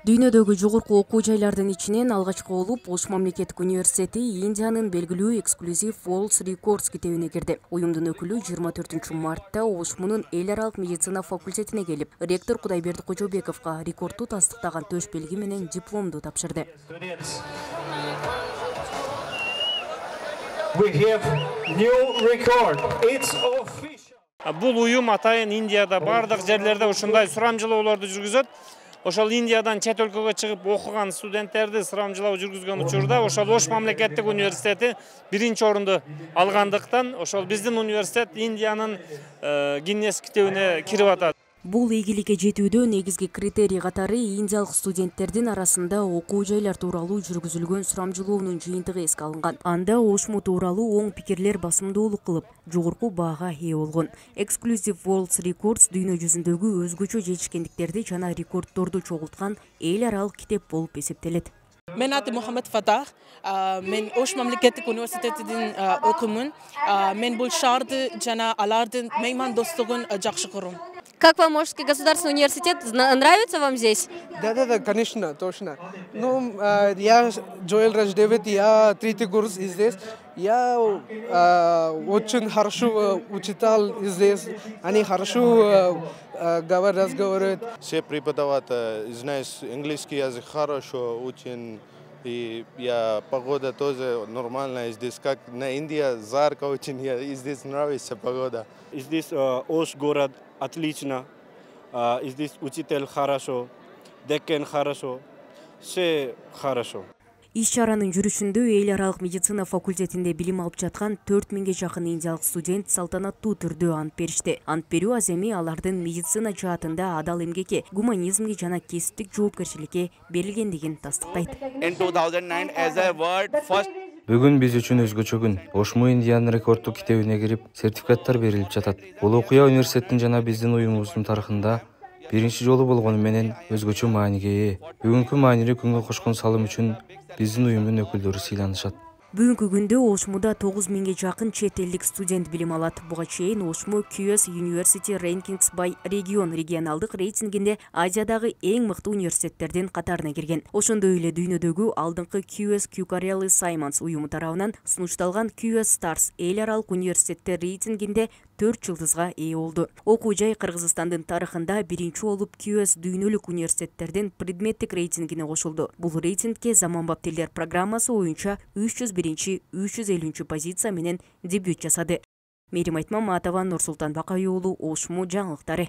Дүйнөдөгү жогорку окуу жайлардын ичинен алгачкы болуп Ош мамлекеттик университети Индиянын белгилүү эксклюзив World Records китебине кирди. Уюмдун өкүлү 24-мартта Ош мунун эл аралык медицина факультетине келип, ректор Кудайберди Кожобековго рекордду тастыктаган төш белги менен дипломду тапшырды. Бул уюм атайын Индияда бардык жерлерде ушундай сурамжылоолорду жүргүзөт. Ошол Индиядан чет өлкөгө чыгып окуган студенттерди сурамжылоо жүргүзгөн учурда ошол Ош мамлекеттик университети биринчи орунду алгандыктан ошол биздин университет Индиянын Гиннес китебине кирип атат. Бул ийгиликке жетүүдө негизги критерий катары индиялык студенттердин арасында окуу жайлар тууралуу жүргүзүлгөн сурамжылоонун жыйынтыгы эске алынган. Анда Ошму тууралуу оң пикирлер басымдуулук кылып, жогорку баага ээ болгон. Exclusive World Records дүйнө жүзүндөгү өзгөчө жетишкендиктерди жана рекорддорду чогулткан эл аралык китеп болуп эсептелет. Мен атым Мухаммед Фатах. Мен Ош мамлекеттик университетинин окумун. Мен бул шаарды жана алардын мейман достугун жакшы көрөм. Как вам Ошский государственный университет? Нравится вам здесь? Да, конечно, точно. Ну, я Джоэл Радждевит, я третий курс здесь. Я очень хорошо учитель здесь. Они хорошо разговаривают. Все преподаватели знают английский язык хорошо, очень. И погода тоже нормальная здесь, как на Индии, жарко очень, и здесь нравится погода. Здесь Ош город отлично, здесь учитель хорошо, декен хорошо, все хорошо. Иш-чаранын жүрүшүндө эл аралык медицина факультетинде билим алып жаткан 4000 жакын индиялык студент салтанаттуу түрдө ант беришти. Ант берүү аз эми алардын медицина жаатында адал эмгекке, гуманизмге жана кесиптик жоопкерчиликке берилгендигин тастыктайт. Бүгүн биз үчүн өзгөчө күн. Ошму Индиянын рекорддук китебине кирип, сертификаттар берилип жатат. Бул окуя университеттин жана биздин уюмубуздун тарыхында биринчи жолу болгону менен өзгөчө мааниге ээ. Бүгүнкү маанилүү күнгө кошкон салым үчүн биздин уюмдун өкүлдөрү сыйланышат. Бүгүнкү күндө Ошмуда 9000 жакын чет элдик студент билим алат. Буга чейин Ошму QS University Rankings by Region регионалдык рейтингинде Азиядагы эң мыкты университеттердин катарына кирген. Ошондой эле дүйнөдөгү алдыңкы QS Qucarelli Simons уюму тарабынан сунушталган QS Stars эл аралык университеттер рейтингинде 4 жылдызга ээ болду. Окуу жай Кыргызстандын тарыхында биринчи болуп QS дүйнөлүк университеттердин предметтик рейтингине кошулду. Бул рейтингке заманбап тилдер программасы боюнча 301-350 позиция менен дебют жасады. Мерим Айтмаматова, Нурсултан Бакай уулу, Ошму жаңылыктары.